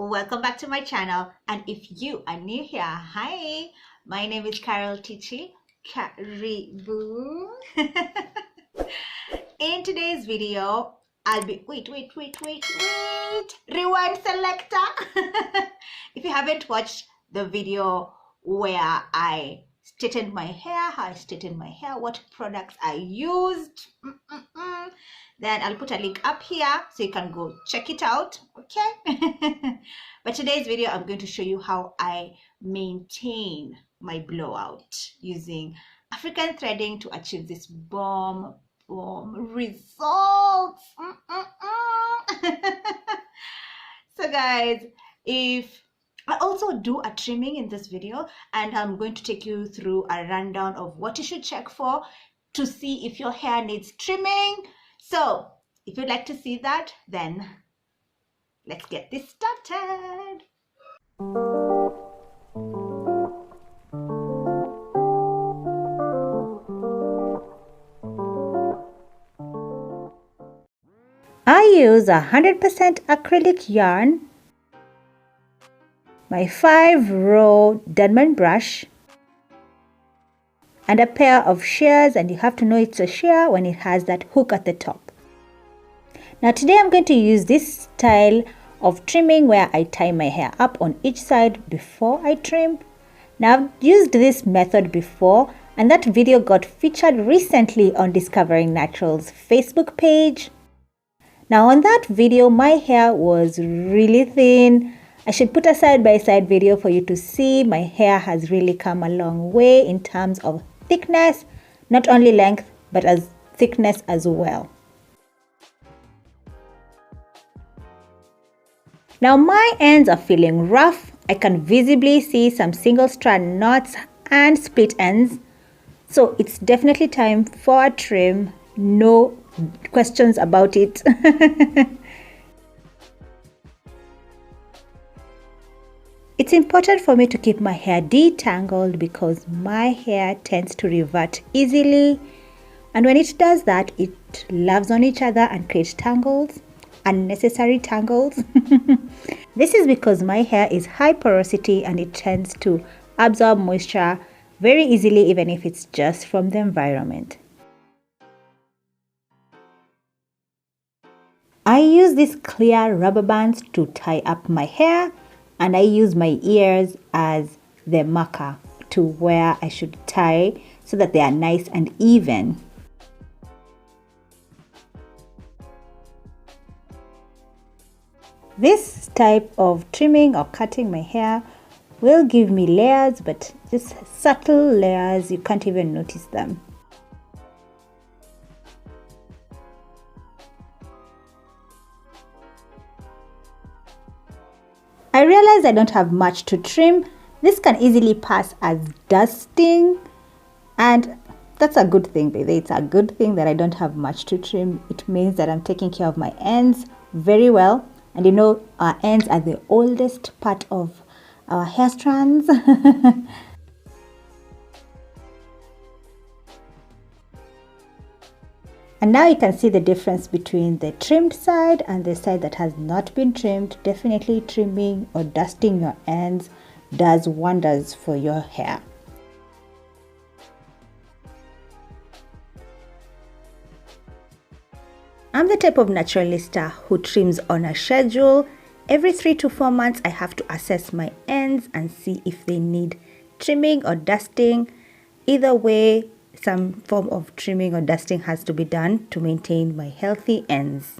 welcome back to my channel. And if you are new here, hi, my name is Tichie. Karibu. In today's video, I'll be wait, rewind selector. If you haven't watched the video where I straightened my hair, how I straightened my hair, what products I used, then I'll put a link up here so you can go check it out, okay? But today's video, I'm going to show you how I maintain my blowout using African threading to achieve this bomb results. So guys, if I also do a trimming in this video, and I'm going to take you through a rundown of what you should check for to see if your hair needs trimming. So if you'd like to see that, then let's get this started. I use 100% acrylic yarn, my 5-row Denman brush, and a pair of shears, and you have to know it's a shear when it has that hook at the top. Now today I'm going to use this style of trimming where I tie my hair up on each side before I trim. Now I've used this method before, and that video got featured recently on Discovering Natural's Facebook page. Now on that video, my hair was really thin. I should put a side-by-side video for you to see. My hair has really come a long way in terms of thickness, not only length, but as thickness as well. Now my ends are feeling rough. I can visibly see some single strand knots and split ends. So it's definitely time for a trim. No questions about it. It's important for me to keep my hair detangled because my hair tends to revert easily, and when it does that, it loves on each other and creates tangles, unnecessary tangles. This is because my hair is high porosity and it tends to absorb moisture very easily, even if it's just from the environment. I use these clear rubber bands to tie up my hair, and I use my ears as the marker to where I should tie so that they are nice and even. This type of trimming or cutting my hair will give me layers, but just subtle layers, you can't even notice them. I realize I don't have much to trim. This can easily pass as dusting, and that's a good thing, baby. It's a good thing that I don't have much to trim. It means that I'm taking care of my ends very well, and you know our ends are the oldest part of our hair strands. And now you can see the difference between the trimmed side and the side that has not been trimmed. Definitely trimming or dusting your ends does wonders for your hair. I'm the type of naturalista who trims on a schedule. Every 3 to 4 months, I have to assess my ends and see if they need trimming or dusting. Either way, some form of trimming or dusting has to be done to maintain my healthy ends.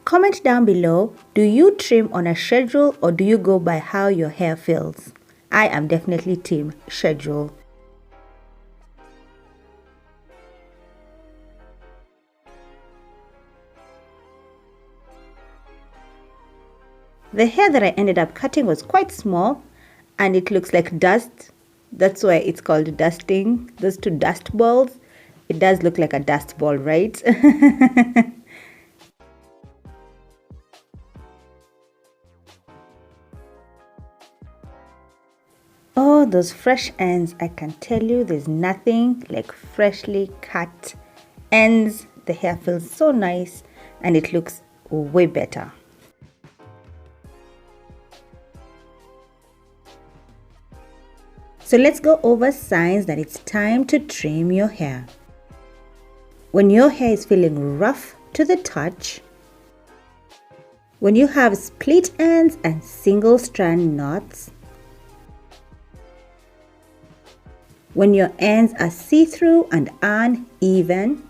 Comment down below, do you trim on a schedule or do you go by how your hair feels? I am definitely team schedule. The hair that I ended up cutting was quite small and it looks like dust. That's why it's called dusting. Those 2 dust balls. It does look like a dust ball, right? Oh, those fresh ends. I can tell you there's nothing like freshly cut ends, the hair feels so nice and it looks way better. So let's go over signs that it's time to trim your hair. When your hair is feeling rough to the touch, when you have split ends and single strand knots, when your ends are see-through and uneven,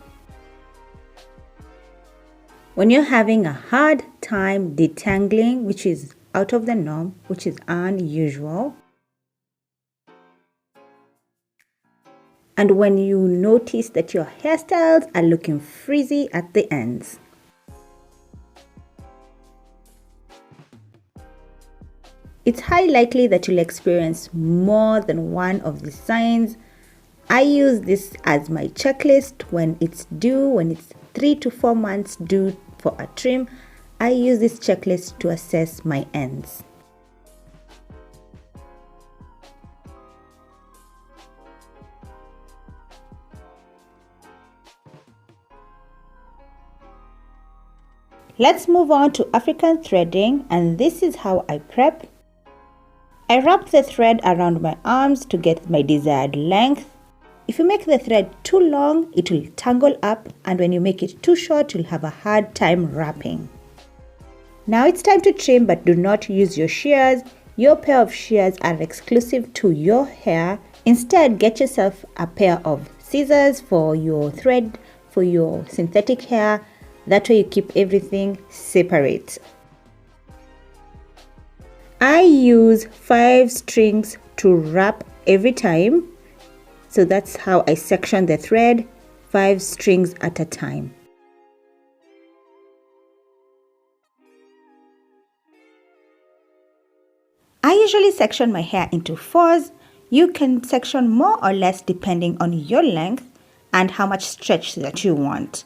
when you're having a hard time detangling, which is out of the norm, which is unusual, and when you notice that your hairstyles are looking frizzy at the ends. It's highly likely that you'll experience more than one of these signs. I use this as my checklist when it's due, when it's 3 to 4 months due for a trim. I use this checklist to assess my ends. Let's move on to African threading, and this is how I prep. I wrap the thread around my arms to get my desired length. If you make the thread too long, it will tangle up, and when you make it too short, you'll have a hard time wrapping. Now it's time to trim, but do not use your shears. Your pair of shears are exclusive to your hair. Instead, get yourself a pair of scissors for your thread, for your synthetic hair. That way you keep everything separate. I use 5 strings to wrap every time. So that's how I section the thread, 5 strings at a time. I usually section my hair into 4s. You can section more or less depending on your length and how much stretch that you want.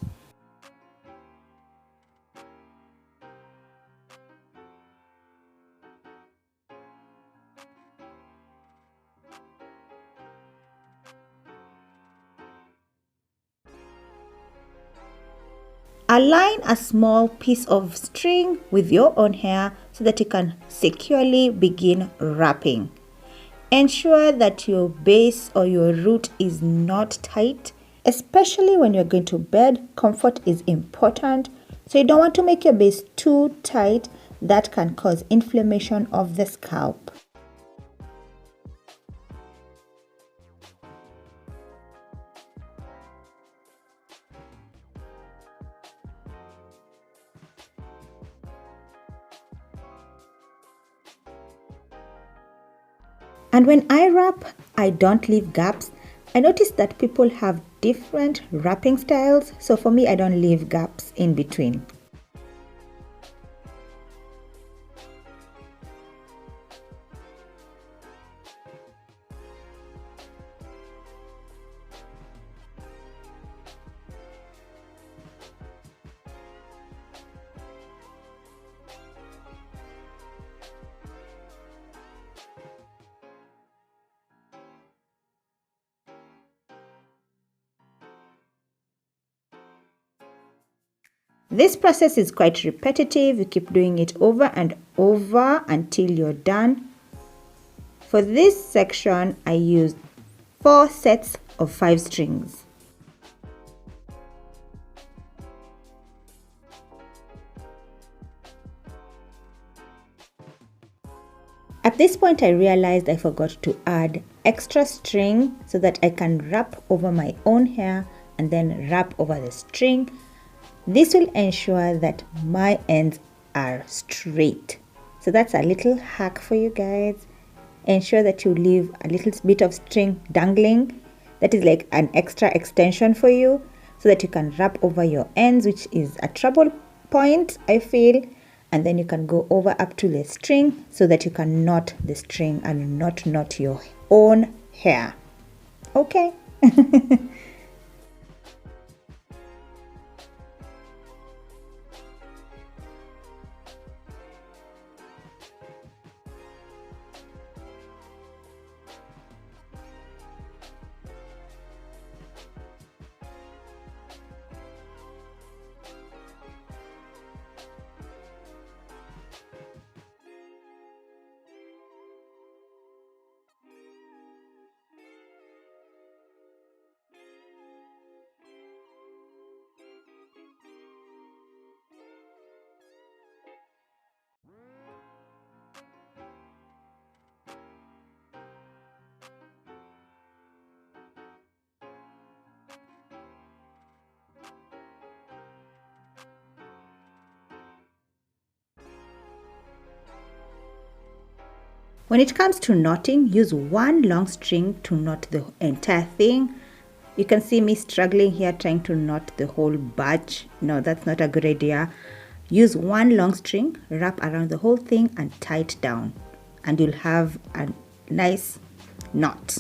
Align a small piece of string with your own hair so that you can securely begin wrapping. Ensure that your base or your root is not tight, especially when you're going to bed. Comfort is important, so you don't want to make your base too tight. That can cause inflammation of the scalp. And when I wrap, I don't leave gaps. I noticed that people have different wrapping styles, so for me, I don't leave gaps in between. This process is quite repetitive. You keep doing it over and over until you're done. For this section, I used 4 sets of 5 strings. At this point, I realized I forgot to add extra string so that I can wrap over my own hair and then wrap over the string. This will ensure that my ends are straight. So that's a little hack for you guys. Ensure that you leave a little bit of string dangling. That is like an extra extension for you so that you can wrap over your ends, which is a trouble point, I feel. And then you can go over up to the string so that you can knot the string and not knot your own hair. Okay? When it comes to knotting, use one long string to knot the entire thing. You can see me struggling here trying to knot the whole batch. No, that's not a good idea. Use one long string, wrap around the whole thing and tie it down, and you'll have a nice knot.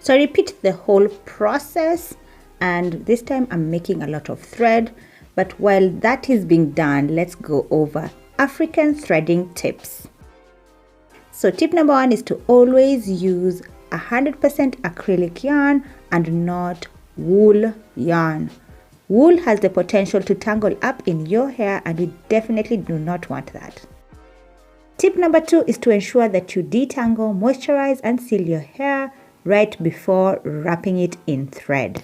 So I repeat the whole process, and this time I'm making a lot of thread. But while that is being done, let's go over African threading tips. So tip number 1 is to always use 100% acrylic yarn and not wool yarn. Wool has the potential to tangle up in your hair, and we definitely do not want that. Tip number 2 is to ensure that you detangle, moisturize and seal your hair right before wrapping it in thread.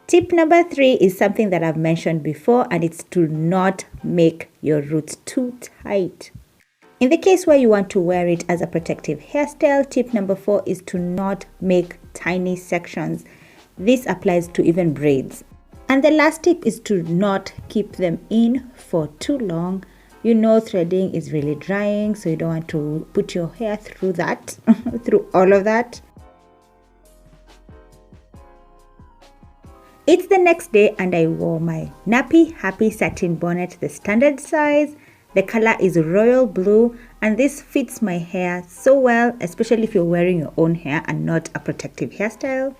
Tip number 3 is something that I've mentioned before, and it's to not make your roots too tight. In the case where you want to wear it as a protective hairstyle, tip number 4 is to not make tiny sections. This applies to even braids. And the last tip is to not keep them in for too long. You know, threading is really drying, so you don't want to put your hair through that, through all of that. It's the next day and I wore my Nappy Happy Satin bonnet, the standard size. The color is royal blue, and this fits my hair so well, especially if you're wearing your own hair and not a protective hairstyle.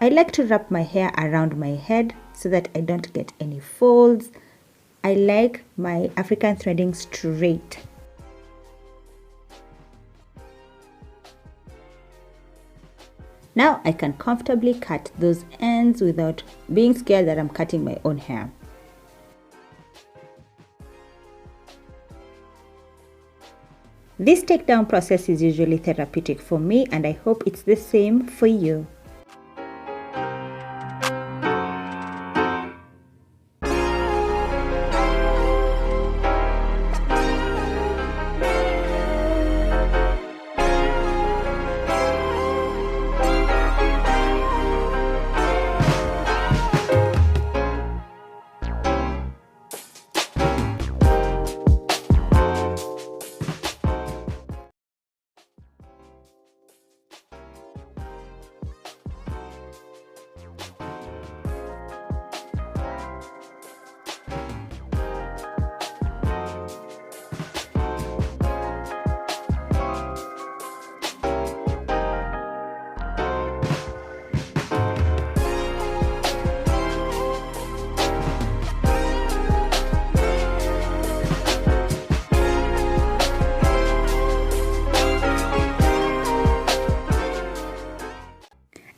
I like to wrap my hair around my head so that I don't get any folds. I like my African threading straight. Now I can comfortably cut those ends without being scared that I'm cutting my own hair. This takedown process is usually therapeutic for me, and I hope it's the same for you.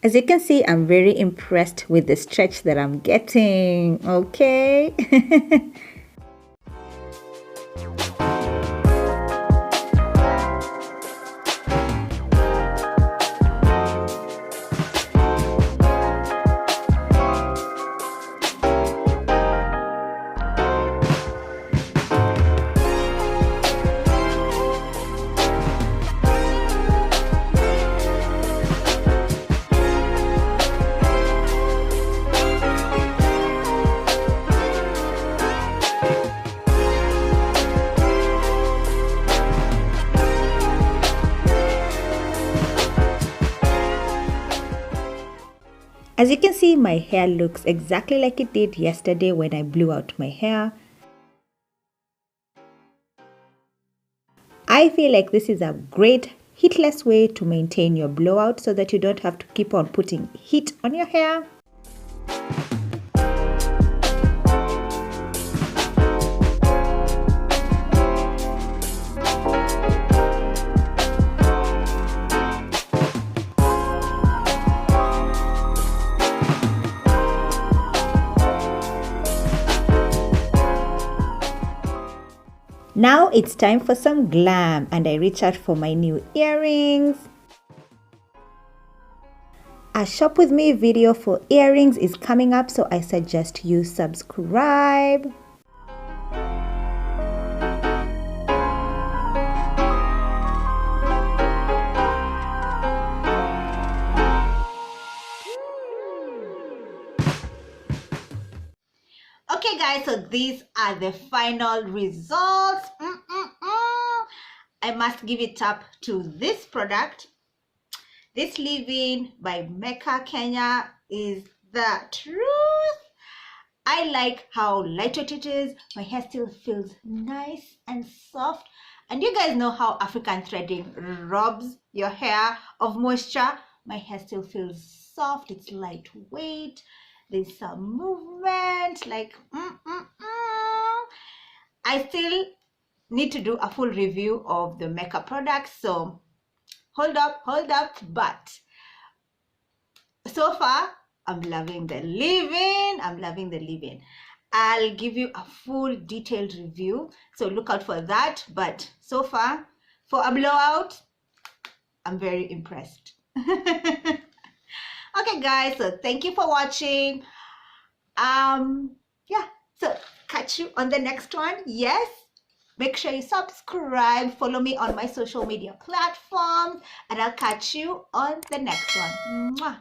As you can see, I'm very impressed with the stretch that I'm getting, okay? As you can see, my hair looks exactly like it did yesterday when I blew out my hair. I feel like this is a great heatless way to maintain your blowout so that you don't have to keep on putting heat on your hair. Now it's time for some glam, and I reach out for my new earrings. A shop with me video for earrings is coming up, so I suggest you subscribe. Okay guys, so these are the final results. I must give it up to this product. This leave-in by Mecca Kenya is the truth. I like how lightweight it is. My hair still feels nice and soft. And you guys know how African threading robs your hair of moisture. My hair still feels soft. It's lightweight. There's some movement, like I still need to do a full review of the makeup products, so hold up, but so far I'm loving the leave-in. I'll give you a full detailed review, so look out for that. But so far, for a blowout, I'm very impressed. Okay guys, so thank you for watching. Yeah, so catch you on the next one. Yes, make sure you subscribe, follow me on my social media platforms, and I'll catch you on the next one. Mwah.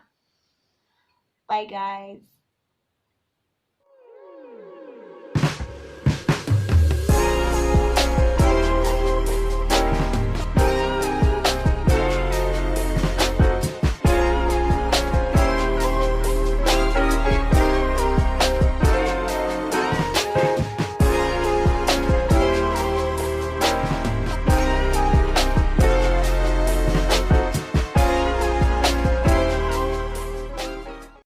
Bye guys.